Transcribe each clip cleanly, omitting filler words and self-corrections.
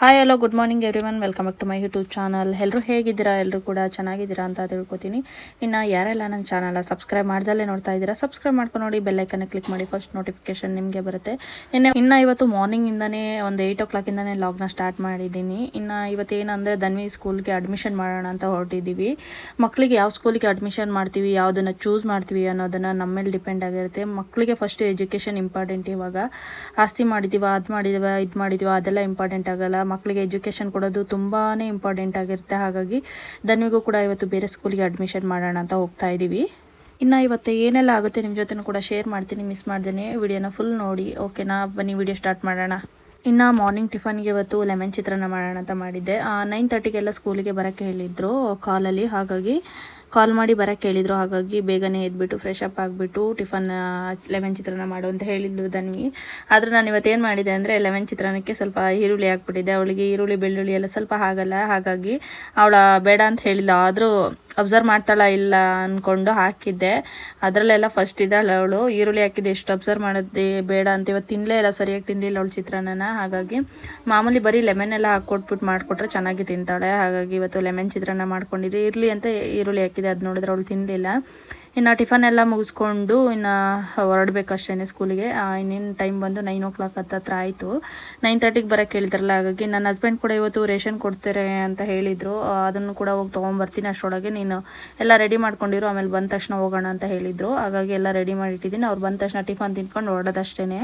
Hi hello good morning everyone, welcome back to my YouTube channel. ಎಲ್ಲರೂ ಹೇಗಿದ್ದೀರಾ? ಎಲ್ಲರೂ ಕೂಡ ಚೆನ್ನಾಗಿದ್ದೀರಾ ಅಂತ ತಿಳ್ಕೊತೀನಿ. ಇನ್ನು ಯಾರೆಲ್ಲ ನನ್ನ ಚಾನಲ್ ಸಬ್ಸ್ಕ್ರೈಬ್ ಮಾಡ್ದಲ್ಲೇ ನೋಡ್ತಾ ಇದ್ದೀರಾ, ಸಬ್ಸ್ಕ್ರೈಬ್ ಮಾಡ್ಕೊಂಡು ನೋಡಿ, ಬೆಲ್ಲೈಕನ್ನ ಕ್ಲಿಕ್ ಮಾಡಿ, ಫಸ್ಟ್ ನೋಟಿಫಿಕೇಶನ್ ನಿಮಗೆ ಬರುತ್ತೆ. ಇನ್ನು ಇವತ್ತು ಮಾರ್ನಿಂಗಿಂದನೇ ಒಂದು 8 o'clock ಲಾಗ್ನ ಸ್ಟಾರ್ಟ್ ಮಾಡಿದ್ದೀನಿ. ಇನ್ನು ಇವತ್ತು ಏನಂದರೆ ಧನ್ವಿ ಸ್ಕೂಲ್ಗೆ ಅಡ್ಮಿಷನ್ ಮಾಡೋಣ ಅಂತ ಹೊರಟಿದ್ದೀವಿ. ಮಕ್ಕಳಿಗೆ ಯಾವ ಸ್ಕೂಲಿಗೆ ಅಡ್ಮಿಷನ್ ಮಾಡ್ತೀವಿ, ಯಾವುದನ್ನು ಚೂಸ್ ಮಾಡ್ತೀವಿ ಅನ್ನೋದನ್ನು ನಮ್ಮ ಮೇಲೆ ಡಿಪೆಂಡ್ ಆಗಿರುತ್ತೆ. ಮಕ್ಕಳಿಗೆ ಫಸ್ಟ್ ಎಜುಕೇಷನ್ ಇಂಪಾರ್ಟೆಂಟ್. ಇವಾಗ ಆಸ್ತಿ ಮಾಡಿದ್ದೀವ, ಅದು ಮಾಡಿದ್ದೀವ, ಇದು ಮಾಡಿದ್ದೀವ ಅದೆಲ್ಲ ಇಂಪಾರ್ಟೆಂಟ್ ಆಗಲ್ಲ. ಮಕ್ಕಳಿಗೆ ಎಜುಕೇಷನ್ ಕೊಡೋದು ತುಂಬಾ ಇಂಪಾರ್ಟೆಂಟ್ ಆಗಿರುತ್ತೆ. ಹಾಗಾಗಿ ಧನ್ವಿಗೂ ಕೂಡ ಇವತ್ತು ಬೇರೆ ಸ್ಕೂಲಿಗೆ ಅಡ್ಮಿಷನ್ ಮಾಡೋಣ ಅಂತ ಹೋಗ್ತಾ ಇದ್ದೀವಿ. ಇನ್ನು ಇವತ್ತು ಏನೆಲ್ಲ ಆಗುತ್ತೆ ನಿಮ್ಮ ಜೊತೆ ಕೂಡ ಶೇರ್ ಮಾಡ್ತೀನಿ, ಮಿಸ್ ಮಾಡ್ದೇನೆ ವಿಡಿಯೋನ ಫುಲ್ ನೋಡಿ. ಓಕೆನಾ, ಬನ್ನಿ ವಿಡಿಯೋ ಸ್ಟಾರ್ಟ್ ಮಾಡೋಣ. ಇನ್ನು ಮಾರ್ನಿಂಗ್ ಟಿಫನ್ಗೆ ಇವತ್ತು ಲೆಮನ್ ಚಿತ್ರಾನ್ನ ಮಾಡೋಣ ಅಂತ ಮಾಡಿದ್ದೆ. 9:30 ಸ್ಕೂಲಿಗೆ ಬರೋಕ್ಕೆ ಹೇಳಿದ್ರು ಕಾಲಲ್ಲಿ. ಹಾಗಾಗಿ ಕಾಲ್ ಮಾಡಿ ಬರೋಕ್ಕೆ ಹೇಳಿದರು. ಹಾಗಾಗಿ ಬೇಗನೆ ಎದ್ಬಿಟ್ಟು ಫ್ರೆಶ್ ಅಪ್ ಆಗಿಬಿಟ್ಟು ಟಿಫನ್ ಲೆಮನ್ ಚಿತ್ರಾನ್ನ ಮಾಡು ಅಂತ ಹೇಳಿದ್ಲು ಧನ್ವಿ. ಆದರೆ ನಾನು ಇವತ್ತೇನು ಮಾಡಿದೆ ಅಂದರೆ ಲೆಮನ್ ಚಿತ್ರಾನ್ನಕ್ಕೆ ಸ್ವಲ್ಪ ಈರುಳ್ಳಿ ಹಾಕ್ಬಿಟ್ಟಿದ್ದೆ. ಅವಳಿಗೆ ಈರುಳ್ಳಿ ಬೆಳ್ಳುಳ್ಳಿ ಎಲ್ಲ ಸ್ವಲ್ಪ ಆಗಲ್ಲ, ಹಾಗಾಗಿ ಅವಳ ಬೇಡ ಅಂತ ಹೇಳಿಲ್ಲ. ಆದರೂ ಅಬ್ಸರ್ವ್ ಮಾಡ್ತಾಳ ಇಲ್ಲ ಅಂದ್ಕೊಂಡು ಹಾಕಿದ್ದೆ. ಅದರಲ್ಲೆಲ್ಲ ಫಸ್ಟ್ ಇದ್ದಾಳೆ ಅವಳು. ಈರುಳ್ಳಿ ಹಾಕಿದ್ದೆ, ಎಷ್ಟು ಅಬ್ಸರ್ವ್ ಮಾಡೋದೇ ಬೇಡ ಅಂತ. ಇವತ್ತು ತಿನ್ನಲೇ ಇಲ್ಲ, ಸರಿಯಾಗಿ ತಿಂದಿಲ್ಲ ಅವಳು ಚಿತ್ರಾನ್ನ. ಹಾಗಾಗಿ ಮಾಮೂಲಿ ಬರೀ ಲೆಮನ್ ಎಲ್ಲ ಹಾಕ್ಕೊಟ್ಬಿಟ್ಟು ಮಾಡಿಕೊಟ್ರೆ ಚೆನ್ನಾಗಿ ತಿಂತಾಳೆ. ಹಾಗಾಗಿ ಇವತ್ತು ಲೆಮನ್ ಚಿತ್ರಾನ್ನ ಮಾಡ್ಕೊಂಡಿದ್ದೆ. ಇರಲಿ ಅಂತ ಈರುಳ್ಳಿ ಹಾಕಿದೆ, ಅದು ನೋಡಿದ್ರೆ ಅವಳು ತಿನ್ನಲಿಲ್ಲ. ಇನ್ನು ಟಿಫನ್ ಎಲ್ಲ ಮುಗಿಸ್ಕೊಂಡು ಇನ್ನು ಹೊರಡ್ಬೇಕಷ್ಟೇ ಸ್ಕೂಲಿಗೆ. ಇನ್ನೇನು ಟೈಮ್ ಬಂದು 9 o'clock ಹತ್ರ ಆಯಿತು. 9:30 ಬರೋಕ್ಕೆ ಹೇಳಿದ್ರಲ್ಲ. ಹಾಗಾಗಿ ನನ್ನ ಹಸ್ಬೆಂಡ್ ಕೂಡ ಇವತ್ತು ರೇಷನ್ ಕೊಡ್ತಾರೆ ಅಂತ ಹೇಳಿದರು. ಅದನ್ನು ಕೂಡ ಹೋಗಿ ತೊಗೊಂಬರ್ತೀನಿ, ಅಷ್ಟರೊಳಗೆ ನೀನು ಎಲ್ಲ ರೆಡಿ ಮಾಡ್ಕೊಂಡಿರು, ಆಮೇಲೆ ಬಂದ ತಕ್ಷಣ ಹೋಗೋಣ ಅಂತ ಹೇಳಿದರು. ಹಾಗಾಗಿ ಎಲ್ಲ ರೆಡಿ ಮಾಡಿಟ್ಟಿದ್ದೀನಿ. ಅವ್ರು ಬಂದ ತಕ್ಷಣ ಟಿಫನ್ ತಿನ್ಕೊಂಡು ಹೊರಡೋದಷ್ಟೇ.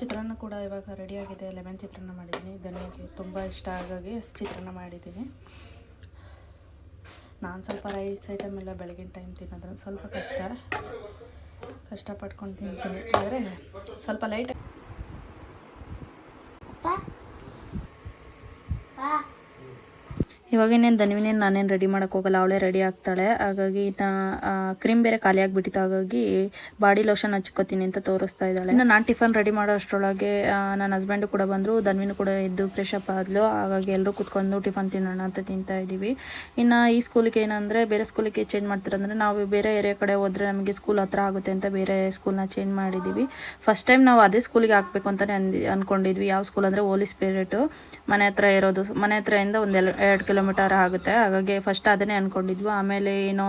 ಚಿತ್ರಾನ್ನ ಕೂಡ ಇವಾಗ ರೆಡಿಯಾಗಿದೆ. ಲೆಮನ್ ಚಿತ್ರಾನ್ನ ಮಾಡಿದ್ದೀನಿ. ಧನ್ಯಕ್ಕೆ ತುಂಬ ಇಷ್ಟ, ಹಾಗಾಗಿ ಚಿತ್ರಾನ್ನ ಮಾಡಿದ್ದೀನಿ. ನಾನು ಸ್ವಲ್ಪ ರೈಸ್ ಐಟಮ್ ಎಲ್ಲ ಬೆಳಗಿನ ಟೈಮ್ ತಿನ್ನೋದ್ರೆ ಸ್ವಲ್ಪ ಕಷ್ಟಪಟ್ಕೊಂಡು ತಿಂತೀನಿ. ಆದರೆ ಸ್ವಲ್ಪ ಲೈಟ್ ಇವಾಗೇನೇನು ಧನ್ವಿನೇನು ನಾನೇನು ರೆಡಿ ಮಾಡೋಕ್ಕೆ ಹೋಗಲ್ಲ, ಅವಳೇ ರೆಡಿ ಆಗ್ತಾಳೆ. ಹಾಗಾಗಿ ಕ್ರೀಮ್ ಬೇರೆ ಖಾಲಿ ಆಗಿಬಿಟ್ಟಿತ್ತು. ಹಾಗಾಗಿ ಬಾಡಿ ಲೋಷನ್ ಹಚ್ಕೋತೀನಿ ಅಂತ ತೋರಿಸ್ತಾ ಇದ್ದಾಳೆ. ಇನ್ನು ನಾನು ಟಿಫನ್ ರೆಡಿ ಮಾಡೋ ಅಷ್ಟರೊಳಗೆ ನನ್ನ ಹಸ್ಬೆಂಡು ಕೂಡ ಬಂದರು. ಧನ್ವಿನೂ ಕೂಡ ಎದ್ದು ಫ್ರೆಶ್ ಅಪ್ ಆದಳು. ಹಾಗಾಗಿ ಎಲ್ಲರೂ ಕೂತ್ಕೊಂಡು ಟಿಫನ್ ತಿನ್ನೋಣ ಅಂತ ತಿಂತಾ ಇದ್ದೀವಿ. ಇನ್ನು ಈ ಸ್ಕೂಲಿಗೆ ಏನಂದರೆ ಬೇರೆ ಸ್ಕೂಲಿಗೆ ಚೇಂಜ್ ಮಾಡ್ತಿರಂದರೆ, ನಾವು ಬೇರೆ ಏರಿಯಾ ಕಡೆ ಹೋದರೆ ನಮಗೆ ಸ್ಕೂಲ್ ಹತ್ರ ಆಗುತ್ತೆ ಅಂತ ಬೇರೆ ಸ್ಕೂಲ್ನ ಚೇಂಜ್ ಮಾಡಿದ್ದೀವಿ. ಫಸ್ಟ್ ಟೈಮ್ ನಾವು ಅದೇ ಸ್ಕೂಲಿಗೆ ಹಾಕಬೇಕು ಅಂತಲೇ ಅಂದ್ಕೊಂಡಿದ್ವಿ. ಯಾವ ಸ್ಕೂಲ್ ಅಂದರೆ ಹೋಲಿ ಸ್ಪಿರಿಟು, ಮನೆ ಹತ್ರ ಇರೋದು. ಮನೆ ಹತ್ರದಿಂದ ಒಂದು 2 ಕಿಲೋಮೀಟರ್ ಆಗುತ್ತೆ. ಹಾಗಾಗಿ ಫಸ್ಟ್ ಅದನ್ನೇ ಅಂದ್ಕೊಂಡಿದ್ವಿ. ಆಮೇಲೆ ಏನೋ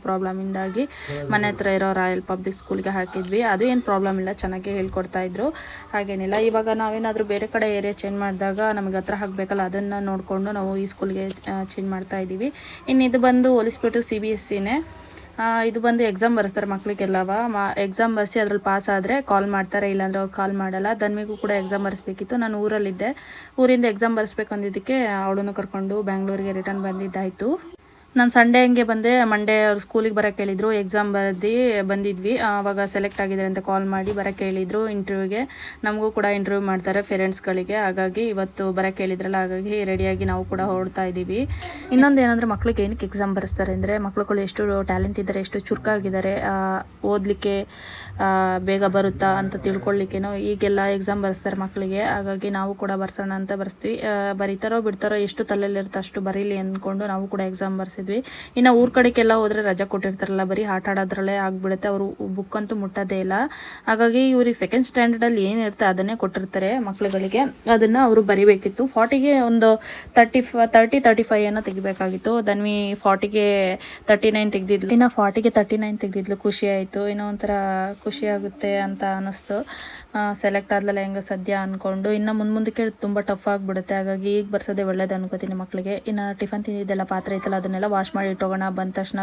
ಪ್ರಾಬ್ಲಮಿಂದಾಗಿ ಮನೆ ಹತ್ರ ಇರೋ ರಾಯಲ್ ಪಬ್ಲಿಕ್ ಸ್ಕೂಲ್ಗೆ ಹಾಕಿದ್ವಿ. ಅದು ಏನು ಪ್ರಾಬ್ಲಮ್ ಇಲ್ಲ, ಚೆನ್ನಾಗಿ ಹೇಳ್ಕೊಡ್ತಾಯಿದ್ರು, ಹಾಗೇನಿಲ್ಲ. ಇವಾಗ ನಾವೇನಾದರೂ ಬೇರೆ ಕಡೆ ಏರಿಯಾ ಚೇಂಜ್ ಮಾಡಿದಾಗ ನಮಗೆ ಹತ್ರ ಹಾಕಬೇಕಲ್ಲ, ಅದನ್ನು ನೋಡಿಕೊಂಡು ನಾವು ಈ ಸ್ಕೂಲ್ಗೆ ಚೇಂಜ್ ಮಾಡ್ತಾ ಇದ್ದೀವಿ. ಇನ್ನು ಇದು ಬಂದು ಹೋಲಿಸ್ಬಿಟ್ಟು CBSEನೇ. ಇದು ಬಂದು ಎಕ್ಸಾಮ್ ಬರೆಸ್ತಾರೆ ಮಕ್ಕಳಿಗೆಲ್ಲವ. ಎಕ್ಸಾಮ್ ಬರೆಸಿ ಅದ್ರಲ್ಲಿ ಪಾಸ್ ಆದರೆ ಕಾಲ್ ಮಾಡ್ತಾರೆ, ಇಲ್ಲಾಂದ್ರೆ ಅವ್ರು ಕಾಲ್ ಮಾಡಲ್ಲ. ಧನ್ವಿಗೂ ಕೂಡ ಎಕ್ಸಾಮ್ ಬರೆಸ್ಬೇಕಿತ್ತು. ನಾನು ಊರಲ್ಲಿದ್ದೆ. ಊರಿಂದ ಎಕ್ಸಾಮ್ ಬರೆಸ್ಬೇಕು ಅಂದಿದ್ದಕ್ಕೆ ಅವಳನ್ನು ಕರ್ಕೊಂಡು ಬ್ಯಾಂಗ್ಳೂರಿಗೆ ರಿಟರ್ನ್ ಬಂದಿದ್ದಾಯಿತು. ನಾನು ಸಂಡೇ ಹಂಗೆ ಬಂದೆ. ಮಂಡೇ ಅವ್ರು ಸ್ಕೂಲಿಗೆ ಬರೋಕ್ಕೆ ಹೇಳಿದರು. ಎಕ್ಸಾಮ್ ಬಂದಿದ್ವಿ. ಆವಾಗ ಸೆಲೆಕ್ಟ್ ಆಗಿದ್ದಾರೆ ಅಂತ ಕಾಲ್ ಮಾಡಿ ಬರೋಕ್ಕೆ ಹೇಳಿದರು ಇಂಟರ್ವ್ಯೂಗೆ. ನಮಗೂ ಕೂಡ ಇಂಟರ್ವ್ಯೂ ಮಾಡ್ತಾರೆ ಪೇರೆಂಟ್ಸ್ಗಳಿಗೆ. ಹಾಗಾಗಿ ಇವತ್ತು ಬರೋಕ್ಕೆ ಹೇಳಿದ್ರಲ್ಲ, ಹಾಗಾಗಿ ರೆಡಿಯಾಗಿ ನಾವು ಕೂಡ ಹೊರಡ್ತಾ ಇದ್ದೀವಿ. ಇನ್ನೊಂದು ಏನಂದರೆ, ಮಕ್ಳಿಗೆ ಏನಕ್ಕೆ ಎಕ್ಸಾಮ್ ಬರೆಸ್ತಾರೆ ಅಂದರೆ, ಮಕ್ಳುಗಳು ಎಷ್ಟು ಟ್ಯಾಲೆಂಟ್ ಇದ್ದಾರೆ, ಎಷ್ಟು ಚುರುಕಾಗಿದ್ದಾರೆ, ಓದಲಿಕ್ಕೆ ಬೇಗ ಬರುತ್ತಾ ಅಂತ ತಿಳ್ಕೊಳ್ಳಿಕ್ಕೇನೋ ಈಗೆಲ್ಲ ಎಕ್ಸಾಮ್ ಬರೆಸ್ತಾರೆ ಮಕ್ಕಳಿಗೆ. ಹಾಗಾಗಿ ನಾವು ಕೂಡ ಬರ್ಸೋಣ ಅಂತ ಬರ್ಸ್ತೀವಿ. ಬರೀತಾರೋ ಬಿಡ್ತಾರೋ, ಎಷ್ಟು ತಲೆಯಲ್ಲಿರುತ್ತೆ ಅಷ್ಟು ಬರೀಲಿ ಅಂದ್ಕೊಂಡು ನಾವು ಕೂಡ ಎಕ್ಸಾಮ್ ಬರ್ಸಿದ್ವಿ. ಇನ್ನು ಊರ ಕಡೆಗೆಲ್ಲ ಹೋದರೆ ರಜೆ ಕೊಟ್ಟಿರ್ತಾರಲ್ಲ, ಬರೀ ಆಟ ಆಡೋದ್ರಲ್ಲೇ ಆಗಿಬಿಡುತ್ತೆ. ಅವರು ಬುಕ್ ಅಂತೂ ಮುಟ್ಟೋದೇ ಇಲ್ಲ. ಹಾಗಾಗಿ ಇವ್ರಿಗೆ 2nd ಸ್ಟ್ಯಾಂಡರ್ಡಲ್ಲಿ ಏನಿರುತ್ತೆ ಅದನ್ನೇ ಕೊಟ್ಟಿರ್ತಾರೆ ಮಕ್ಕಳುಗಳಿಗೆ. ಅದನ್ನು ಅವರು ಬರಿಬೇಕಿತ್ತು. 40ಗೆ ಒಂದು 35 ಏನೋ ತೆಗಿಬೇಕಾಗಿತ್ತು. ಧನ್ವಿ 40ಗೆ 39 ತೆಗೆದಿದ್ಲು. ಇನ್ನು 40ಗೆ 39 ತೆಗೆದಿದ್ಲು. ಖುಷಿ ಆಯಿತು. ಇನ್ನೂ ಒಂಥರ ಖುಷಿ ಆಗುತ್ತೆ ಅಂತ ಅನ್ನಿಸ್ತು. ಸೆಲೆಕ್ಟ್ ಆದ್ಲಲ್ಲ ಹೆಂಗೆ ಸದ್ಯ ಅಂದ್ಕೊಂಡು. ಇನ್ನು ಮುಂದಕ್ಕೆ ತುಂಬ ಟಫ್ ಆಗಿಬಿಡುತ್ತೆ. ಹಾಗಾಗಿ ಈಗ ಬರ್ಸೋದೇ ಒಳ್ಳೇದು ಅನ್ಕೋತೀನಿ ಮಕ್ಕಳಿಗೆ. ಇನ್ನು ಟಿಫನ್ ತಿಂದಿದ್ದೆಲ್ಲ ಪಾತ್ರೆ ಐತಲ್ಲ, ಅದನ್ನೆಲ್ಲ ವಾಶ್ ಮಾಡಿ ಇಟ್ಟೋಗೋಣ. ಬಂದ ತಕ್ಷಣ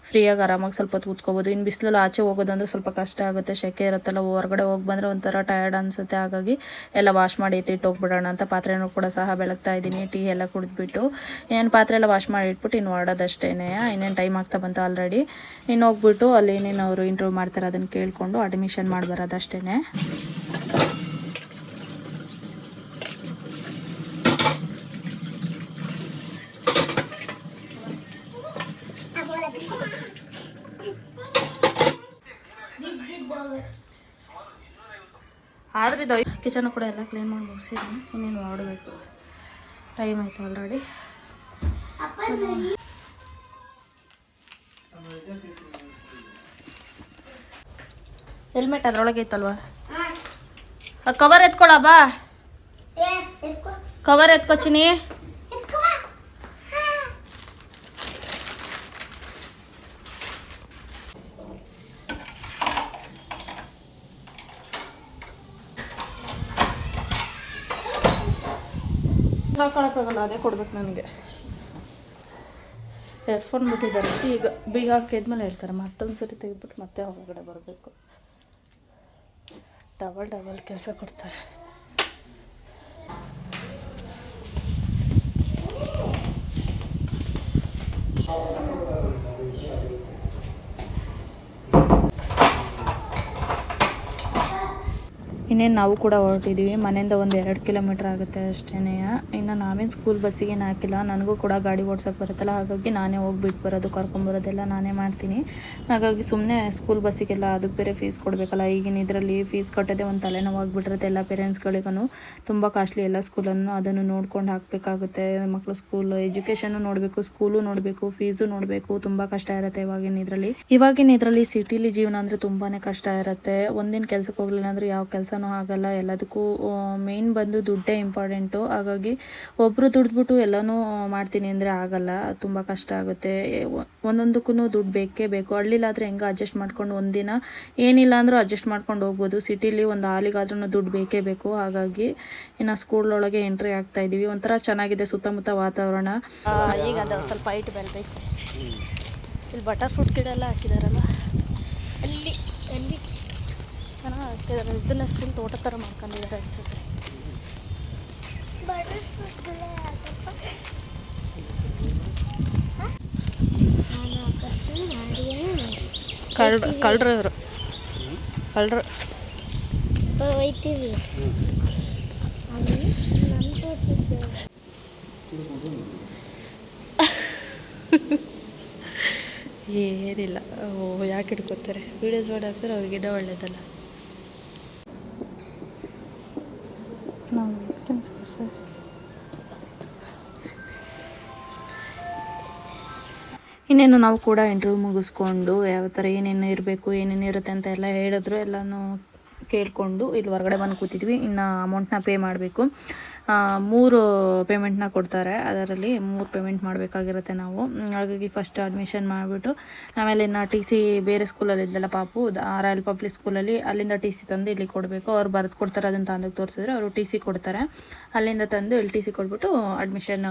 ಫ್ರೀಯಾಗಿ ಆರಾಮಾಗಿ ಸ್ವಲ್ಪ ಹೊತ್ತು ಕೂತ್ಕೋಬೋದು. ಇನ್ನು ಬಿಸಿಲಲ್ಲಿ ಆಚೆ ಹೋಗೋದಂದ್ರೆ ಸ್ವಲ್ಪ ಕಷ್ಟ ಆಗುತ್ತೆ, ಸೆಕೆ ಇರುತ್ತಲ್ಲ. ಹೊರಗಡೆ ಹೋಗಿ ಬಂದರೆ ಒಂಥರ ಟಯರ್ಡ್ ಅನಿಸುತ್ತೆ. ಹಾಗಾಗಿ ಎಲ್ಲ ವಾಶ್ ಮಾಡಿ ಇಟ್ಟೋಗ್ಬಿಡೋಣ ಅಂತ ಪಾತ್ರೆನೂ ಕೂಡ ಸಹ ಬೆಳಗ್ತಾ ಇದ್ದೀನಿ. ಟೀ ಎಲ್ಲ ಕುಡಿದ್ಬಿಟ್ಟು ಏನು ಪಾತ್ರೆ ಎಲ್ಲ ವಾಶ್ ಮಾಡಿ ಇಟ್ಬಿಟ್ಟು ಇನ್ನು ಹೊರಡೋದಷ್ಟೇ. ಇನ್ನೇನು ಟೈಮ್ ಆಗ್ತಾ ಬಂತು ಆಲ್ರೆಡಿ. ಇನ್ನು ಹೋಗ್ಬಿಟ್ಟು ಅಲ್ಲಿ ಏನೇನು ಅವರು ಇಂಟರ್ವ್ಯೂ ಮಾಡ್ತಾರೆ ಅದನ್ನು ಕೇಳಿಕೊಂಡು ಅಡ್ಮಿಷನ್ ಮಾಡಿ ಬರೋದಷ್ಟೇ. ಆದ್ರೆ ಇದು ಕಿಚನ್ ಕೂಡ ಎಲ್ಲ ಕ್ಲೀನ್ ಮಾಡಿ ಮುಗಿಸಿದ್ದೀನಿ. ಇನ್ನೇನು ಮಾಡಬೇಕು, ಟೈಮ್ ಆಯಿತು ಆಲ್ರೆಡಿ. ಹೆಲ್ಮೆಟ್ ಅದರೊಳಗೆ ಐತಲ್ವಾ? ಕವರ್ ಎತ್ಕೊಳ ಬಾ, ಕವರ್ ಎತ್ಕೊಚಿನಿ. ಹಾಕೊಳಕ್ಕಾಗಲ್ಲ, ಅದೇ ಕೊಡ್ಬೇಕು ನನಗೆ. ಹೆಡ್ಫೋನ್ ಬಿಟ್ಟಿದ್ದಾರೆ, ಈಗ ಬೀಗ ಹಾಕಿದ್ಮೇಲೆ ಹೇಳ್ತಾರೆ. ಮತ್ತೊಂದು ಸರಿ ತೆಗೆದ್ಬಿಟ್ಟು ಮತ್ತೆ ಹೊರಗಡೆ ಬರಬೇಕು. ಡಬಲ್ ಕೆಲಸ ಕೊಡ್ತಾರೆ. ಇನ್ನೇನು ನಾವು ಕೂಡ ಹೊರಟಿದ್ದೀವಿ. ಮನೆಯಿಂದ ಒಂದು 2 ಕಿಲೋಮೀಟ್ರ್ ಆಗುತ್ತೆ ಅಷ್ಟೇ. ಇನ್ನು ನಾವೇನು ಸ್ಕೂಲ್ ಬಸ್ಸಿಗೇನು ಹಾಕಿಲ್ಲ. ನನಗೂ ಕೂಡ ಗಾಡಿ ಓಡ್ಸೋಕ್ಕೆ ಬರುತ್ತಲ್ಲ, ಹಾಗಾಗಿ ನಾನೇ ಹೋಗ್ಬಿಟ್ಟು ಬರೋದು, ಕರ್ಕೊಂಬರೋದೆಲ್ಲ ನಾನೇ ಮಾಡ್ತೀನಿ. ಹಾಗಾಗಿ ಸುಮ್ಮನೆ ಸ್ಕೂಲ್ ಬಸ್ಸಿಗೆಲ್ಲ ಅದಕ್ಕೆ ಬೇರೆ ಫೀಸ್ ಕೊಡಬೇಕಲ್ಲ. ಈಗಿನ ಇದರಲ್ಲಿ ಫೀಸ್ ಕಟ್ಟೋದೇ ಒಂದು ತಲೆನೋವಾಗಿಬಿಟ್ಟಿರುತ್ತೆ ಎಲ್ಲ ಪೇರೆಂಟ್ಸ್ಗಳಿಗೂ. ತುಂಬ ಕಾಸ್ಟ್ಲಿ ಎಲ್ಲ ಸ್ಕೂಲನ್ನು, ಅದನ್ನು ನೋಡ್ಕೊಂಡು ಹಾಕಬೇಕಾಗುತ್ತೆ. ಮಕ್ಕಳು ಸ್ಕೂಲ್ ಎಜುಕೇಷನ್ನು ನೋಡಬೇಕು, ಸ್ಕೂಲು ನೋಡಬೇಕು, ಫೀಸು ನೋಡಬೇಕು. ತುಂಬ ಕಷ್ಟ ಇರುತ್ತೆ ಇವಾಗಿನ ಇದರಲ್ಲಿ ಸಿಟಿಲಿ ಜೀವನ ಅಂದರೆ ತುಂಬಾ ಕಷ್ಟ ಇರುತ್ತೆ. ಒಂದಿನ ಕೆಲ್ಸಕ್ಕೆ ಹೋಗಲಿಲ್ಲ ಅಂದರೆ ಯಾವ ಕೆಲಸನೂ ಆಗಲ್ಲ. ಎಲ್ಲದಕ್ಕೂ ಮೇನ್ ಬಂದು ದುಡ್ಡೇ ಇಂಪಾರ್ಟೆಂಟು. ಹಾಗಾಗಿ ಒಬ್ಬರು ದುಡ್ದುಬಿಟ್ಟು ಎಲ್ಲನೂ ಮಾಡ್ತೀನಿ ಅಂದರೆ ಆಗಲ್ಲ, ತುಂಬ ಕಷ್ಟ ಆಗುತ್ತೆ. ಒಂದೊಂದಕ್ಕೂ ದುಡ್ಡು ಬೇಕೇ ಬೇಕು. ಹಳ್ಳಿಲಾದರೆ ಹೆಂಗೆ ಅಡ್ಜಸ್ಟ್ ಮಾಡ್ಕೊಂಡು ಒಂದಿನ ಏನಿಲ್ಲ ಅಂದರೂ ಅಡ್ಜಸ್ಟ್ ಮಾಡ್ಕೊಂಡು ಹೋಗ್ಬೋದು. ಸಿಟಿಲಿ ಒಂದು ಹಾಲಿಗಾದ್ರೂ ದುಡ್ಡು ಬೇಕೇ ಬೇಕು. ಹಾಗಾಗಿ ಇನ್ನು ಸ್ಕೂಲ್ ಒಳಗೆ ಎಂಟ್ರಿ ಆಗ್ತಾ ಇದ್ದೀವಿ. ಒಂಥರ ಚೆನ್ನಾಗಿದೆ ಸುತ್ತಮುತ್ತ ವಾತಾವರಣ. ಈಗ ಅದು ಸ್ವಲ್ಪ ಹೈಟ್ ಬೆಳೆದೈತೆ. ಇಲ್ಲಿ ಬಟರ್ ಫ್ರೂಟ್ ಗಿಡ ಎಲ್ಲ ಹಾಕಿದಾರಲ್ಲ, ಅಲ್ಲಿ ಚೆನ್ನಾಗಿ ಹಾಕಿದ್ದಾರೆ. ಇದನ್ನ ಫುಲ್ ತೋಟ ಥರ ಮಾಡ್ಕೊಂಡಿದ್ದಾರೆ ಅನ್ಸುತ್ತೆ. ಕಳ್ರು ಹೋಯ್ತೀವಿ. ಏನಿಲ್ಲ, ಯಾಕೆ ಹಿಡ್ಕೋತಾರೆ? ವೀಡಿಯೋಸ್ ಮಾಡಿ ಹಾಕ್ತಾರೆ, ಅವ್ರಿಗಿಡ ಒಳ್ಳೇದಲ್ಲ. ಇನ್ನೇನು ನಾವು ಕೂಡ ಇಂಟರ್ವ್ಯೂ ಮುಗಿಸ್ಕೊಂಡು ಯಾವ ಥರ ಏನೇನು ಇರಬೇಕು, ಏನೇನು ಇರುತ್ತೆ ಅಂತ ಎಲ್ಲ ಹೇಳಿದ್ರು. ಎಲ್ಲನೂ ಕೇಳಿಕೊಂಡು ಇಲ್ಲಿ ಹೊರಗಡೆ ಬಂದು ಕೂತಿದ್ವಿ. ಇನ್ನು ಅಮೌಂಟ್ನ ಪೇ ಮಾಡಬೇಕು. 3 ಪೇಮೆಂಟ್ನ ಕೊಡ್ತಾರೆ, ಅದರಲ್ಲಿ 3 ಪೇಮೆಂಟ್ ಮಾಡಬೇಕಾಗಿರುತ್ತೆ ನಾವು. ಹಾಗಾಗಿ ಫಸ್ಟ್ ಅಡ್ಮಿಷನ್ ಮಾಡಿಬಿಟ್ಟು ಆಮೇಲೆ ಇನ್ನು ಟಿ ಸಿ ಬೇರೆ ಸ್ಕೂಲಲ್ಲಿ ಇದ್ದಲ್ಲ ಪಾಪು, ರಾಯಲ್ ಪಬ್ಲಿಕ್ ಸ್ಕೂಲಲ್ಲಿ, ಅಲ್ಲಿಂದ ಟಿ ಸಿ ತಂದು ಇಲ್ಲಿ ಕೊಡಬೇಕು. ಅವ್ರು ಬರೆದು ಕೊಡ್ತಾರೆ, ಅದನ್ನು ತಂದಕ್ಕೆ ತೋರಿಸಿದ್ರೆ ಅವರು ಟಿ ಸಿ ಕೊಡ್ತಾರೆ. ಅಲ್ಲಿಂದ ತಂದು ಇಲ್ಲಿ ಟಿ ಸಿ ಕೊಟ್ಬಿಟ್ಟು ಅಡ್ಮಿಷನ್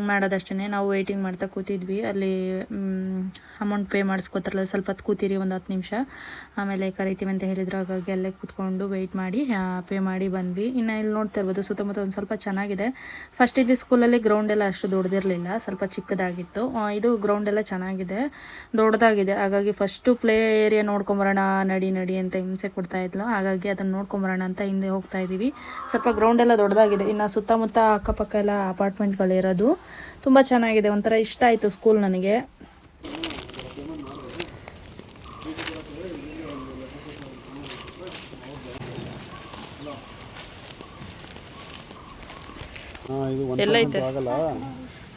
ಮಾಡೋದಷ್ಟೇ. ನಾವು ವೆಯ್ಟಿಂಗ್ ಮಾಡ್ತಾ ಕೂತಿದ್ವಿ. ಅಲ್ಲಿ ಅಮೌಂಟ್ ಪೇ ಮಾಡಿಸ್ಕೋತಾರಲ್ಲ, ಸ್ವಲ್ಪ ಹೊತ್ತು ಕೂತಿರಿ, ಒಂದು 10 ನಿಮಿಷ, ಆಮೇಲೆ ಕರಿತೀವಿ ಅಂತ ಹೇಳಿದ್ರು. ಹಾಗಾಗಿ ಅಲ್ಲೇ ಕೂತ್ಕೊಂಡು ವೆಯ್ಟ್ ಮಾಡಿ ಪೇ ಮಾಡಿ ಬಂದ್ವಿ. ಇನ್ನು ಇಲ್ಲಿ ನೋಡ್ತಾ ಇರ್ಬೋದು ಸುತ್ತಮುತ್ತ ಒಂದು ಸ್ವಲ್ಪ ಚೆನ್ನಾಗಿದೆ. ಫಸ್ಟ್ ಇದ್ದ ಸ್ಕೂಲಲ್ಲಿ ಗ್ರೌಂಡ್ ಎಲ್ಲ ಅಷ್ಟು ದೊಡ್ಡದಿರಲಿಲ್ಲ, ಸ್ವಲ್ಪ ಚಿಕ್ಕದಾಗಿತ್ತು. ಇದು ಗ್ರೌಂಡ್ ಎಲ್ಲ ಚೆನ್ನಾಗಿದೆ, ದೊಡ್ಡದಾಗಿದೆ. ಹಾಗಾಗಿ ಫಸ್ಟು ಪ್ಲೇ ಏರಿಯಾ ನೋಡ್ಕೊಂಬರೋಣ ನಡಿ ಅಂತ ಹಿಂಸೆ ಕೊಡ್ತಾಯಿದ್ಲು. ಹಾಗಾಗಿ ಅದನ್ನು ನೋಡ್ಕೊಂಬರೋಣ ಅಂತ ಹಿಂದೆ ಹೋಗ್ತಾ ಇದ್ದೀವಿ. ಸ್ವಲ್ಪ ಗ್ರೌಂಡ್ ಎಲ್ಲ ದೊಡ್ಡದಾಗಿದೆ. ಇನ್ನು ಸುತ್ತಮುತ್ತ ಅಕ್ಕಪಕ್ಕ ಎಲ್ಲ ಅಪಾರ್ಟ್ಮೆಂಟ್ಗಳಿರೋದು ತುಂಬ ಚೆನ್ನಾಗಿದೆ. ಒಂಥರ ಇಷ್ಟ ಆಯಿತು ಸ್ಕೂಲ್ ನನಗೆ. ಎಲ್ಲೈತೆ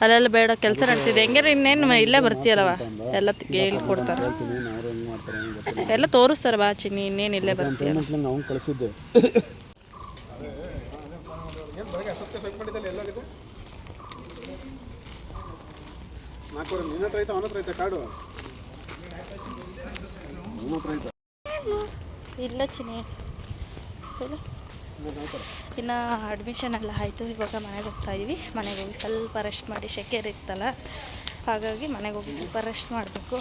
ಅಲ್ಲೆಲ್ಲ ಬೇಡ, ಕೆಲಸ ನಡ್ತಿದೆ. ಹೆಂಗಾರ ಇನ್ನೇನು ಇಲ್ಲೇ ಬರ್ತೀಯಲ್ಲವ, ಎಲ್ಲ ಹೇಳ್ಕೊಡ್ತಾರೆ, ಎಲ್ಲ ತೋರಿಸ್ತಾರೆ. ಬಾ ಚಿನ್ನಿ, ಇನ್ನೇನು ಇಲ್ಲೇ ಬರ್ತೀಯ. ಇಲ್ಲ ಚಿನ್ನಿ, ಇನ್ನು ಅಡ್ಮಿಷನ್ ಎಲ್ಲ ಆಯಿತು. ಇವಾಗ ಮನೆಗೆ ಹೋಗ್ತಾ ಇದ್ದೀವಿ. ಮನೆಗೆ ಹೋಗಿ ಸ್ವಲ್ಪ ರೆಸ್ಟ್ ಮಾಡಿ, ಶೆಕೆ ಇತ್ತಲ್ಲ, ಹಾಗಾಗಿ ಮನೆಗೆ ಹೋಗಿ ಸ್ವಲ್ಪ ರೆಸ್ಟ್ ಮಾಡಬೇಕು.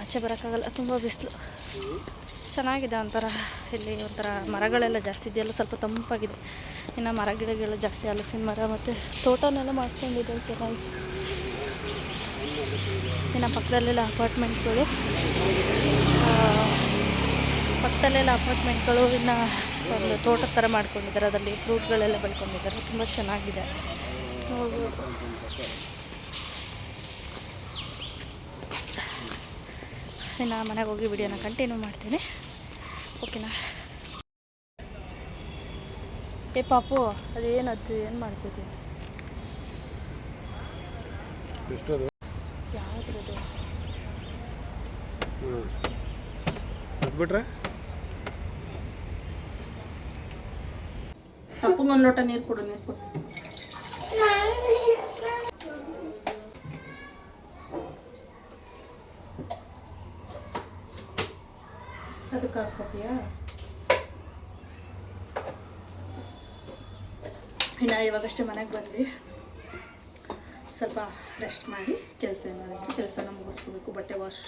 ಆಚೆ ಬರೋಕ್ಕಾಗಲ್ಲ, ತುಂಬ ಬಿಸಿಲು. ಚೆನ್ನಾಗಿದೆ ಒಂಥರ. ಇಲ್ಲಿ ಒಂಥರ ಮರಗಳೆಲ್ಲ ಜಾಸ್ತಿ ಇದೆಯಲ್ಲ, ಸ್ವಲ್ಪ ತಂಪಾಗಿದೆ. ಇನ್ನು ಮರ ಗಿಡಗಳೆಲ್ಲ ಜಾಸ್ತಿ, ಹಲಸಿನ ಮರ ಮತ್ತು ತೋಟನೆಲ್ಲ ಮಾಡ್ಕೊಂಡಿದ್ದಾರೆ ಚೆನ್ನಾಗಿ. ಇನ್ನು ಪಕ್ಕದಲ್ಲೆಲ್ಲ ಅಪಾರ್ಟ್ಮೆಂಟ್ಗಳು, ಇನ್ನು ಒಂದು ತೋಟದ ಥರ ಮಾಡ್ಕೊಂಡಿದ್ದಾರೆ. ಅದರಲ್ಲಿ ಫ್ರೂಟ್ಗಳೆಲ್ಲ ಬೆಳ್ಕೊಂಡಿದ್ದಾರೆ, ತುಂಬ ಚೆನ್ನಾಗಿದೆ ನೋಡ್ಬೋದು. ಇನ್ನು ಮನೆಗೆ ಹೋಗಿ ವಿಡಿಯೋನ ಕಂಟಿನ್ಯೂ ಮಾಡ್ತೀನಿ, ಓಕೆನಾ? ಏ ಪಾಪು ಅದೇನದು ಏನು ಮಾಡ್ತಿದ್ದೆ ಯಾವ್ದು ಬಿಟ್ರೆ ತಪ್ಪಗೊಂದು ಲೋಟ ನೀರು ಕೊಡು ಅದಕ್ಕೆ ಹಾಕ್ಕೊತೀಯಾ ಇನ್ನು ಇವಾಗಷ್ಟೇ ಮನೆಗೆ ಬಂದ್ವಿ ಸ್ವಲ್ಪ ರೆಸ್ಟ್ ಮಾಡಿ ಕೆಲಸನ ಮುಗಿಸ್ಕೋಬೇಕು ಬಟ್ಟೆ ವಾಶ್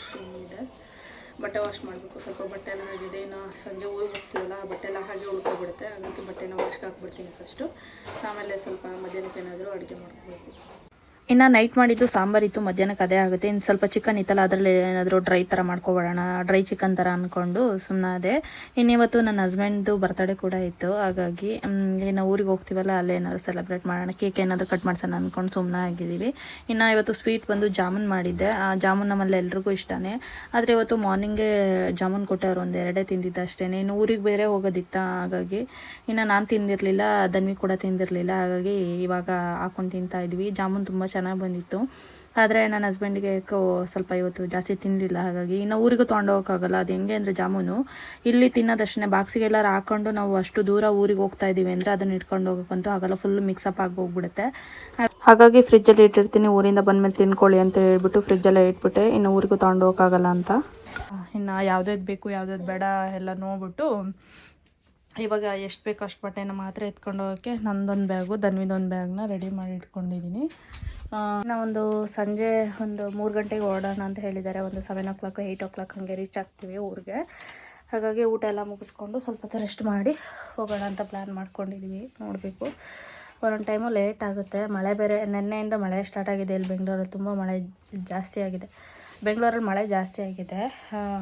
ಮಾಡಬೇಕು ಸ್ವಲ್ಪ ಬಟ್ಟೆ ಎಲ್ಲ ಆಗಿದೆ ಇನ್ನು ಸಂಜೆ ಊರಿಗೆ ಹೋಗ್ತೀವಲ್ಲ ಬಟ್ಟೆ ಎಲ್ಲ ಹಾಗೆ ಉಳ್ಕೊಬಿಡುತ್ತೆ ಹಾಗಾಗಿ ಬಟ್ಟೆನ ವಾಶ್ಗೆ ಹಾಕ್ಬಿಡ್ತೀನಿ ಫಸ್ಟು ಆಮೇಲೆ ಸ್ವಲ್ಪ ಮಧ್ಯಾಹ್ನಕ್ಕೆ ಏನಾದರೂ ಅಡುಗೆ ಮಾಡ್ಕೋಬೇಕು ಇನ್ನು ನೈಟ್ ಮಾಡಿದ್ದು ಸಾಂಬಾರಿತ್ತು ಮಧ್ಯಾಹ್ನಕ್ಕೆ ಅದೇ ಆಗುತ್ತೆ ಇನ್ನು ಸ್ವಲ್ಪ ಚಿಕನ್ ಇತ್ತಲ್ಲ ಅದರಲ್ಲಿ ಏನಾದರೂ ಡ್ರೈ ಥರ ಮಾಡ್ಕೊಬೇಡೋಣ ಡ್ರೈ ಚಿಕನ್ ಥರ ಅಂದ್ಕೊಂಡು ಸುಮ್ಮನೆ ಅದೇ ಇನ್ನಿವತ್ತು ನನ್ನ ಹಸ್ಬೆಂಡ್ದು ಬರ್ತಡೇ ಕೂಡ ಇತ್ತು ಹಾಗಾಗಿ ಇನ್ನು ಊರಿಗೆ ಹೋಗ್ತೀವಲ್ಲ ಅಲ್ಲೇ ಏನಾದ್ರು ಸೆಲೆಬ್ರೇಟ್ ಮಾಡೋಣ ಕೇಕ್ ಏನಾದರೂ ಕಟ್ ಮಾಡ್ಸೋಣ ಅಂದ್ಕೊಂಡು ಸುಮ್ಮನೆ ಆಗಿದ್ದೀವಿ ಇನ್ನು ಇವತ್ತು ಸ್ವೀಟ್ ಬಂದು ಜಾಮೂನ್ ಮಾಡಿದ್ದೆ ಆ ಜಾಮೂನ್ ನಮ್ಮಲ್ಲಿ ಎಲ್ರಿಗೂ ಇಷ್ಟನೇ ಆದರೆ ಇವತ್ತು ಮಾರ್ನಿಂಗೇ ಜಾಮೂನ್ ಕೊಟ್ಟವ್ರು ಒಂದು ಎರಡೇ ತಿಂದಿದ್ದೆ ಅಷ್ಟೇ ಇನ್ನು ಊರಿಗೆ ಬೇರೆ ಹೋಗೋದಿತ್ತ ಹಾಗಾಗಿ ಇನ್ನು ನಾನು ತಿಂದಿರಲಿಲ್ಲ ಧನ್ವಿ ಕೂಡ ತಿಂದಿರಲಿಲ್ಲ ಹಾಗಾಗಿ ಇವಾಗ ಹಾಕೊಂಡು ತಿಂತಾ ಇದ್ವಿ ಜಾಮೂನ್ ತುಂಬ ಚೆನ್ನಾಗಿ ಬಂದಿತ್ತು ಆದರೆ ನನ್ನ ಹಸ್ಬೆಂಡಿಗೆ ಸ್ವಲ್ಪ ಇವತ್ತು ಜಾಸ್ತಿ ತಿನ್ನಲಿಲ್ಲ ಹಾಗಾಗಿ ಇನ್ನು ಊರಿಗೂ ತೊಗೊಂಡೋಗೋಕ್ಕಾಗಲ್ಲ ಅದು ಹೆಂಗೆ ಅಂದರೆ ಜಾಮೂನು ಇಲ್ಲಿ ತಿನ್ನೋದಷ್ಟೇ ಬಾಕ್ಸಿಗೆಲ್ಲರೂ ಹಾಕ್ಕೊಂಡು ನಾವು ಅಷ್ಟು ದೂರ ಊರಿಗೆ ಹೋಗ್ತಾ ಇದ್ದೀವಿ ಅಂದರೆ ಅದನ್ನು ಇಟ್ಕೊಂಡು ಹೋಗೋಕ್ಕಂತೂ ಆಗಲ್ಲ ಫುಲ್ ಮಿಕ್ಸಪ್ ಆಗಿ ಹೋಗ್ಬಿಡುತ್ತೆ ಹಾಗಾಗಿ ಫ್ರಿಜ್ಜಲ್ಲಿ ಇಟ್ಟಿರ್ತೀನಿ ಊರಿಂದ ಬಂದಮೇಲೆ ತಿನ್ಕೊಳ್ಳಿ ಅಂತ ಹೇಳ್ಬಿಟ್ಟು ಫ್ರಿಜ್ಜಲ್ಲೇ ಇಟ್ಬಿಟ್ಟೆ ಇನ್ನು ಊರಿಗೂ ತೊಗೊಂಡೋಗೋಕ್ಕಾಗಲ್ಲ ಅಂತ ಇನ್ನು ಯಾವುದಾದ್ರು ಬೇಕು ಯಾವುದಾದ್ರು ಬೇಡ ಎಲ್ಲ ನೋಡ್ಬಿಟ್ಟು ಇವಾಗ ಎಷ್ಟು ಬೇಕು ಅಷ್ಟು ಬಟ್ಟೆನ ಮಾತ್ರ ಎತ್ಕೊಂಡು ಹೋಗೋಕ್ಕೆ ನಂದೊಂದು ಬ್ಯಾಗು ಧನ್ವಿದೊಂದು ಬ್ಯಾಗ್ನ ರೆಡಿ ಮಾಡಿ ಇಟ್ಕೊಂಡಿದ್ದೀನಿ ನಾವೊಂದು ಸಂಜೆ ಒಂದು 3 ಗಂಟೆಗೆ ಹೊರಡೋಣ ಅಂತ ಹೇಳಿದ್ದಾರೆ ಒಂದು 7 o'clock 8 o'clock ಹಾಗೆ ರೀಚ್ ಆಗ್ತೀವಿ ಊರಿಗೆ ಹಾಗಾಗಿ ಊಟ ಎಲ್ಲ ಮುಗಿಸ್ಕೊಂಡು ಸ್ವಲ್ಪ ಹೊತ್ತು ರೆಸ್ಟ್ ಮಾಡಿ ಹೋಗೋಣ ಅಂತ ಪ್ಲ್ಯಾನ್ ಮಾಡ್ಕೊಂಡಿದ್ದೀವಿ ನೋಡಬೇಕು ಒಂದೊಂದು ಟೈಮು ಲೇಟ್ ಆಗುತ್ತೆ ಮಳೆ ಬೇರೆ ನೆನ್ನೆಯಿಂದ ಮಳೆ ಸ್ಟಾರ್ಟ್ ಆಗಿದೆ ಇಲ್ಲಿ ಬೆಂಗಳೂರಲ್ಲಿ ತುಂಬ ಮಳೆ ಜಾಸ್ತಿ ಆಗಿದೆ ಬೆಂಗಳೂರಲ್ಲಿ ಮಳೆ ಜಾಸ್ತಿ ಆಗಿದೆ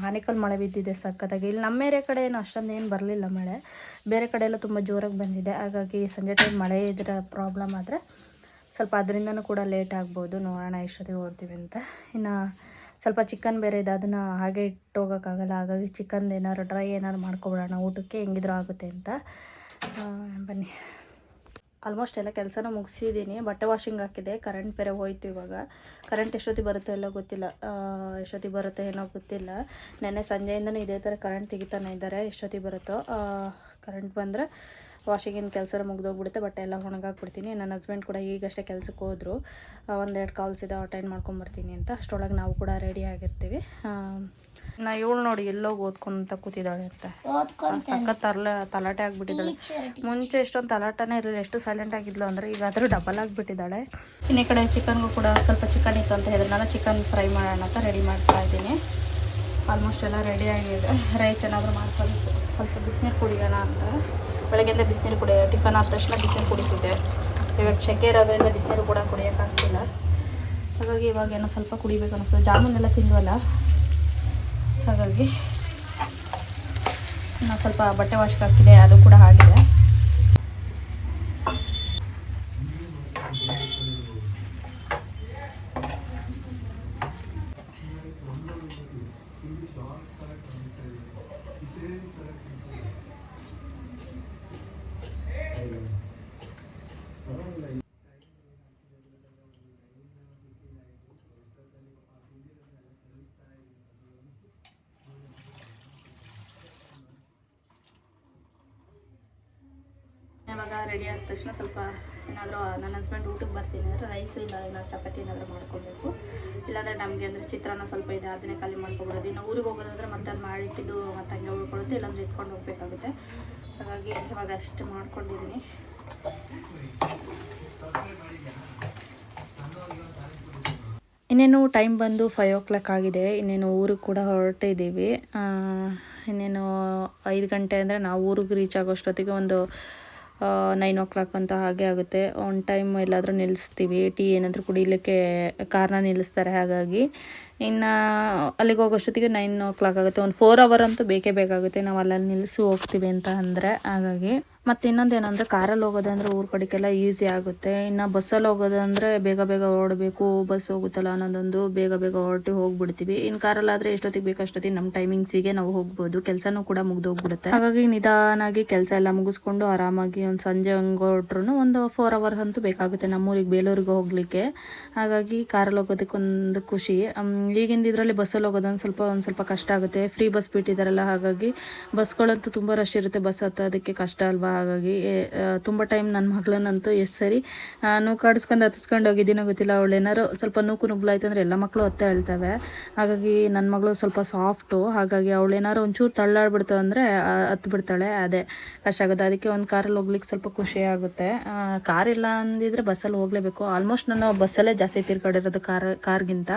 ಆನೇಕಲ್ ಮಳೆ ಬಿದ್ದಿದೆ ಸಖತ್ತಾಗಿ ಇಲ್ಲಿ ನಮ್ಮ ಏರಿಯಾ ಕಡೆ ಏನು ಅಷ್ಟೊಂದು ಏನು ಬರಲಿಲ್ಲ ಮಳೆ ಬೇರೆ ಕಡೆ ಎಲ್ಲ ತುಂಬ ಜೋರಾಗಿ ಬಂದಿದೆ ಹಾಗಾಗಿ ಸಂಜೆ ಟೈಮ್ ಮಳೆ ಇದ್ರೆ ಪ್ರಾಬ್ಲಮ್ ಆದರೆ ಸ್ವಲ್ಪ ಅದರಿಂದನೂ ಕೂಡ ಲೇಟ್ ಆಗ್ಬೋದು ನೋಡೋಣ ಎಷ್ಟೊತ್ತಿಗೆ ಓಡ್ತೀವಿ ಅಂತ ಇನ್ನು ಸ್ವಲ್ಪ ಚಿಕನ್ ಬೇರೆ ಇದೆ ಅದನ್ನು ಹಾಗೆ ಇಟ್ಟು ಹೋಗೋಕ್ಕಾಗಲ್ಲ ಹಾಗಾಗಿ ಚಿಕನ್ ಏನಾದ್ರು ಡ್ರೈ ಏನಾದ್ರು ಮಾಡ್ಕೊಬಿಡೋಣ ಊಟಕ್ಕೆ ಹೆಂಗಿದ್ರೂ ಆಗುತ್ತೆ ಅಂತ ಬನ್ನಿ ಆಲ್ಮೋಸ್ಟ್ ಎಲ್ಲ ಕೆಲಸನೂ ಮುಗಿಸಿದ್ದೀನಿ ಬಟ್ಟೆ ವಾಷಿಂಗ್ ಹಾಕಿದೆ ಕರೆಂಟ್ ಬೇರೆ ಹೋಯ್ತು ಇವಾಗ ಕರೆಂಟ್ ಎಷ್ಟೊತ್ತಿಗೆ ಬರುತ್ತೋ ಎಲ್ಲ ಗೊತ್ತಿಲ್ಲ ಎಷ್ಟೊತ್ತಿಗೆ ಬರುತ್ತೋ ಏನೋ ಗೊತ್ತಿಲ್ಲ ನೆನ್ನೆ ಸಂಜೆಯಿಂದನೂ ಇದೇ ಥರ ಕರೆಂಟ್ ತೆಗಿತಾನೆ ಇದ್ದಾರೆ ಎಷ್ಟೊತ್ತಿಗೆ ಬರುತ್ತೋ ಕರೆಂಟ್ ಬಂದರೆ ವಾಷಿಂಗಿನ ಕೆಲಸ ಮುಗಿದೋಗ್ಬಿಡುತ್ತೆ ಬಟ್ಟೆ ಎಲ್ಲ ಒಣಗಾಕ್ಬಿಡ್ತೀನಿ ನನ್ನ ಹಸ್ಬೆಂಡ್ ಕೂಡ ಈಗಷ್ಟೇ ಕೆಲಸಕ್ಕೆ ಹೋದರು 1-2 ಕಾಲ್ಸ್ ಇದೆ ಅಟೆಂಡ್ ಮಾಡ್ಕೊಂಬರ್ತೀನಿ ಅಂತ ಅಷ್ಟರೊಳಗೆ ನಾವು ಕೂಡ ರೆಡಿ ಆಗಿರ್ತೀವಿ ನಾ ಇವಳು ನೋಡಿ ಎಲ್ಲೋಗಿ ಓದ್ಕೊಂತ ಕೂತಿದ್ದಾಳೆ ಅಂತ ಸಖತ್ ತಲಾಟೆ ಆಗಿಬಿಟ್ಟಿದ್ದಾಳೆ ಮುಂಚೆ ಎಷ್ಟೊಂದು ತಲಾಟನೇ ಇರಲಿಲ್ಲ ಎಷ್ಟು ಸೈಲೆಂಟ್ ಆಗಿದ್ಲು ಅಂದರೆ ಈಗ ಅದ್ರ ಡಬಲ್ ಆಗಿಬಿಟ್ಟಿದ್ದಾಳೆ ಇನ್ನು ಈ ಕಡೆ ಚಿಕನ್ಗೂ ಕೂಡ ಸ್ವಲ್ಪ ಚಿಕನ್ ಇತ್ತು ಅಂತ ಹೇಳಿದ್ರಲ್ಲ ಚಿಕನ್ ಫ್ರೈ ಮಾಡೋಣ ಅಂತ ರೆಡಿ ಮಾಡ್ತಾ ಇದ್ದೀನಿ ಆಲ್ಮೋಸ್ಟ್ ಎಲ್ಲ ರೆಡಿ ಆಗಿದೆ ರೈಸ್ ಏನಾದರೂ ಮಾಡ್ಕೊಬೇಕು ಸ್ವಲ್ಪ ಬಿಸಿನೀರು ಕುಡಿಯೋಣ ಅಂತ ಬೆಳಗ್ಗೆಯಿಂದ ಬಿಸಿನೀರು ಕುಡಿಯೋ ಟಿಫನ್ ಆದ ತಕ್ಷಣ ಬಿಸಿನೀರು ಕುಡಿತಿದ್ದೆ ಇವಾಗ ಸೆಕೆ ಇರೋದ್ರಿಂದ ಬಿಸಿನೀರು ಕೂಡ ಕುಡಿಯೋಕ್ಕಾಗ್ತಿಲ್ಲ ಹಾಗಾಗಿ ಇವಾಗ ಏನೋ ಸ್ವಲ್ಪ ಕುಡಿಬೇಕು ಅನ್ನಿಸ್ತದೆ ಜಾಮೂನೆಲ್ಲ ತಿಂದ್ವಲ್ಲ ಹಾಗಾಗಿ ನಾನು ಸ್ವಲ್ಪ ಬಟ್ಟೆ ವಾಶ್ಗೆ ಹಾಕಿದೆ ಅದು ಕೂಡ ಆಗಿದೆ ಇವಾಗ ರೆಡಿ ಆದ ತಕ್ಷಣ ಸ್ವಲ್ಪ ಏನಾದರೂ ನನ್ನ ಹಸ್ಬೆಂಡ್ ಊಟಕ್ಕೆ ಬರ್ತೀನಿ ಅಂದರೆ ರೈಸು ಇಲ್ಲ ಏನಾದ್ರು ಚಪಾತಿ ಏನಾದರೂ ಮಾಡ್ಕೊಬೇಕು ಇಲ್ಲಾಂದರೆ ನಮಗೆ ಅಂದರೆ ಚಿತ್ರಾನ್ನ ಸ್ವಲ್ಪ ಇದೆ ಅದನ್ನೇ ಖಾಲಿ ಮಾಡ್ಕೊಬಿಡೋದು ಇನ್ನು ಊರಿಗೆ ಹೋಗೋದಂದ್ರೆ ಮತ್ತೆ ಅದು ಮಾಡಿಟ್ಟಿದ್ದು ಮತ್ತೆ ಹಂಗೆ ಉಳ್ಕೊಳ್ಳುತ್ತೆ ಇಲ್ಲಾಂದರೆ ಎತ್ಕೊಂಡು ಹೋಗ್ಬೇಕಾಗುತ್ತೆ ಹಾಗಾಗಿ ಇವಾಗ ಅಷ್ಟು ಮಾಡ್ಕೊಂಡಿದ್ದೀನಿ ಇನ್ನೇನು ಟೈಮ್ ಬಂದು 5 o'clock ಆಗಿದೆ ಇನ್ನೇನು ಊರಿಗೆ ಕೂಡ ಹೊರಟಿದ್ದೀವಿ ಇನ್ನೇನು 5 ಗಂಟೆ ಅಂದರೆ ನಾವು ಊರಿಗೆ ರೀಚ್ ಆಗೋಷ್ಟೊತ್ತಿಗೆ ಒಂದು 9 o'clock ಅಂತ ಹಾಗೆ ಆಗುತ್ತೆ ಒಂದು ಟೈಮ್ ಎಲ್ಲಾದರೂ ನಿಲ್ಲಿಸ್ತೀವಿ ಟೀ ಏನಾದರೂ ಕುಡಿಲಿಕ್ಕೆ ಕಾರ್ನ ನಿಲ್ಲಿಸ್ತಾರೆ ಹಾಗಾಗಿ ಇನ್ನು ಅಲ್ಲಿಗೆ ಹೋಗೋಷ್ಟೊತ್ತಿಗೆ 9 o'clock ಆಗುತ್ತೆ ಒಂದು 4 hour ಅಂತೂ ಬೇಕೇ ಬೇಕಾಗುತ್ತೆ ನಾವು ಅಲ್ಲಲ್ಲಿ ನಿಲ್ಲಿಸಿ ಹೋಗ್ತೀವಿ ಅಂತ ಅಂದರೆ ಹಾಗಾಗಿ ಮತ್ತು ಇನ್ನೊಂದೇನೆಂದರೆ ಕಾರಲ್ಲಿ ಹೋಗೋದಂದರೆ ಊರ ಕಡೆಗೆಲ್ಲ ಈಸಿ ಆಗುತ್ತೆ. ಇನ್ನು ಬಸ್ಸಲ್ಲಿ ಹೋಗೋದಂದರೆ ಬೇಗ ಬೇಗ ಹೊರಡಬೇಕು, ಬಸ್ ಹೋಗುತ್ತಲ್ಲ ಅನ್ನೋದೊಂದು ಬೇಗ ಬೇಗ ಹೊರಟು ಹೋಗ್ಬಿಡ್ತೀವಿ. ಇನ್ನು ಕಾರಲ್ಲಾದರೆ ಎಷ್ಟೊತ್ತಿಗೆ ಬೇಕು ಅಷ್ಟೊತ್ತಿಗೆ ನಮ್ಮ ಟೈಮಿಂಗ್ಸಿಗೆ ನಾವು ಹೋಗ್ಬೋದು, ಕೆಲಸನೂ ಕೂಡ ಮುಗ್ದೋಗ್ಬಿಡುತ್ತೆ. ಹಾಗಾಗಿ ನಿಧಾನಾಗಿ ಕೆಲಸ ಎಲ್ಲ ಮುಗಿಸ್ಕೊಂಡು ಆರಾಮಾಗಿ ಒಂದು ಸಂಜೆ ಹಂಗೆ ಹೊರಟ್ರು ಒಂದು 4 ಅವರ್ಸ್ ಅಂತೂ ಬೇಕಾಗುತ್ತೆ ನಮ್ಮೂರಿಗೆ ಬೇಲೂರಿಗೆ ಹೋಗಲಿಕ್ಕೆ. ಹಾಗಾಗಿ ಕಾರಲ್ಲಿ ಹೋಗೋದಕ್ಕೆ ಒಂದು ಖುಷಿ. ಈಗಿಂದ ಇದರಲ್ಲಿ ಬಸ್ಸಲ್ಲಿ ಹೋಗೋದಂದ್ರೆ ಒಂದು ಸ್ವಲ್ಪ ಕಷ್ಟ ಆಗುತ್ತೆ. ಫ್ರೀ ಬಸ್ ಬಿಟ್ಟಿದ್ದಾರಲ್ಲ, ಹಾಗಾಗಿ ಬಸ್ಗಳಂತೂ ತುಂಬ ರಶ್ ಇರುತ್ತೆ, ಬಸ್ ಹತ್ತೋದಕ್ಕೆ ಕಷ್ಟ ಅಲ್ವಾ. ಹಾಗಾಗಿ ತುಂಬ ಟೈಮ್ ನನ್ನ ಮಗಳನ್ನಂತೂ ಎಷ್ಟು ಸರಿ ನೂಕಾಡಿಸ್ಕೊಂಡು ಹತ್ತಿಸ್ಕೊಂಡು ಹೋಗಿದ್ದೀನೋ ಗೊತ್ತಿಲ್ಲ. ಅವಳು ಏನಾರು ಸ್ವಲ್ಪ ನುಗ್ಲಾಯ್ತು ಅಂದರೆ ಎಲ್ಲ ಮಕ್ಕಳು ಹೊತ್ತೆ ಹೇಳ್ತವೆ. ಹಾಗಾಗಿ ನನ್ನ ಮಗಳು ಸ್ವಲ್ಪ ಸಾಫ್ಟು, ಹಾಗಾಗಿ ಅವಳು ಏನಾರು ಒಂಚೂರು ತಳ್ಳಾಡ್ಬಿಡ್ತು ಅಂದರೆ ಹತ್ತು ಬಿಡ್ತಾಳೆ, ಅದೇ ಕಷ್ಟ ಆಗುತ್ತೆ. ಅದಕ್ಕೆ ಒಂದು ಕಾರಲ್ಲಿ ಹೋಗ್ಲಿಕ್ಕೆ ಸ್ವಲ್ಪ ಖುಷಿ ಆಗುತ್ತೆ. ಕಾರ್ ಇಲ್ಲ ಅಂದಿದ್ರೆ ಬಸ್ಸಲ್ಲಿ ಹೋಗಲೇಬೇಕು. ಆಲ್ಮೋಸ್ಟ್ ನಾನು ಬಸ್ಸಲ್ಲೇ ಜಾಸ್ತಿ ತಿರ್ಗಾಡಿರೋದು ಕಾರ್ಗಿಂತ.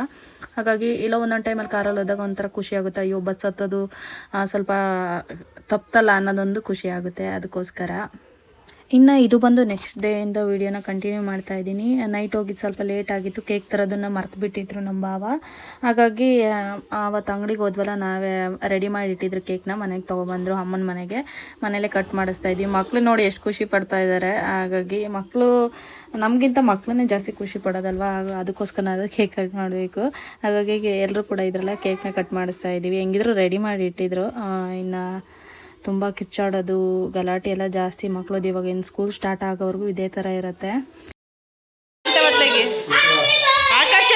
ಹಾಗಾಗಿ ಇಲ್ಲ ಒಂದೊಂದು ಟೈಮಲ್ಲಿ ಕಾರಲ್ಲಿ ಹೋದಾಗ ಒಂಥರ ಖುಷಿ ಆಗುತ್ತೆ, ಅಯ್ಯೋ ಬಸ್ ಹತ್ತೋದು ಸ್ವಲ್ಪ ತಪ್ಪಲ್ಲ ಅನ್ನೋದೊಂದು ಖುಷಿ ಆಗುತ್ತೆ. ಅದಕ್ಕೋಸ್ಕರ ಇನ್ನು ಇದು ಬಂದು ನೆಕ್ಸ್ಟ್ ಡೇಯಿಂದ ವೀಡಿಯೋನ ಕಂಟಿನ್ಯೂ ಮಾಡ್ತಾ ಇದ್ದೀನಿ. ನೈಟ್ ಹೋಗಿದ್ದು ಸ್ವಲ್ಪ ಲೇಟ್ ಆಗಿತ್ತು, ಕೇಕ್ ತರೋದನ್ನು ಮರ್ತು ಬಿಟ್ಟಿದ್ರು ನಮ್ಮ ಭಾವ. ಹಾಗಾಗಿ ಆವತ್ತು ಅಂಗಡಿಗೆ ಹೋದ್ವಲ್ಲ, ನಾವೇ ರೆಡಿ ಮಾಡಿ ಇಟ್ಟಿದ್ರು ಕೇಕ್ನ, ಮನೆಗೆ ತೊಗೊಬಂದರು ಅಮ್ಮನ ಮನೆಗೆ. ಮನೇಲೆ ಕಟ್ ಮಾಡಿಸ್ತಾ ಇದ್ವಿ. ಮಕ್ಕಳು ನೋಡಿ ಎಷ್ಟು ಖುಷಿ ಪಡ್ತಾ ಇದ್ದಾರೆ. ಹಾಗಾಗಿ ಮಕ್ಕಳು ನಮಗಿಂತ ಮಕ್ಕಳನ್ನೇ ಜಾಸ್ತಿ ಖುಷಿ ಪಡೋದಲ್ವ, ಅದಕ್ಕೋಸ್ಕರ ನಾವು ಕೇಕ್ ಕಟ್ ಮಾಡಬೇಕು. ಹಾಗಾಗಿ ಎಲ್ಲರೂ ಕೂಡ ಇದ್ರಲ್ಲ ಕೇಕ್ನ ಕಟ್ ಮಾಡಿಸ್ತಾ ಇದ್ದೀವಿ. ಹೆಂಗಿದ್ರು ರೆಡಿ ಮಾಡಿ ಇಟ್ಟಿದ್ರು. ಇನ್ನು ತುಂಬ ಕಿಚ್ಚಾಡೋದು ಗಲಾಟೆ ಎಲ್ಲ ಜಾಸ್ತಿ ಮಕ್ಕಳದ್ದು. ಇವಾಗ ಇನ್ನು ಸ್ಕೂಲ್ ಸ್ಟಾರ್ಟ್ ಆಗೋವರೆಗೂ ಇದೇ ಥರ ಇರುತ್ತೆ. ಆಕಾಶ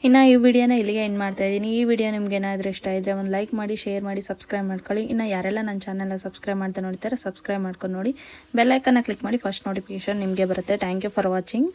ಇನ್ನು ಈ ವಿಡಿಯೋನ ಇಲ್ಲಿಗೆ ಎಂಡ್ ಮಾಡ್ತಾ ಇದ್ದೀನಿ. ಈ ವಿಡಿಯೋ ನಿಮ್ಗೆ ಏನಾದರೂ ಇಷ್ಟ ಇದ್ದರೆ ಒಂದು ಲೈಕ್ ಮಾಡಿ, ಶೇರ್ ಮಾಡಿ, ಸಬ್ಸ್ಕ್ರೈಬ್ ಮಾಡ್ಕೊಳ್ಳಿ. ಇನ್ನು ಯಾರೆಲ್ಲ ನನ್ನ ಚಾನಲ್ನ ಸಬ್ಸ್ಕ್ರೈಬ್ ಮಾಡ್ತಾ ನೋಡ್ತಾರೆ, ಸಬ್ಸ್ಕ್ರೈಬ್ ಮಾಡ್ಕೊಂಡು ನೋಡಿ. ಬೆಲ್ ಐಕನ್ನ ಕ್ಲಿಕ್ ಮಾಡಿ, ಫಸ್ಟ್ ನೋಟಿಫಿಕೇಶನ್ ನಿಮಗೆ ಬರುತ್ತೆ. Thank you for watching.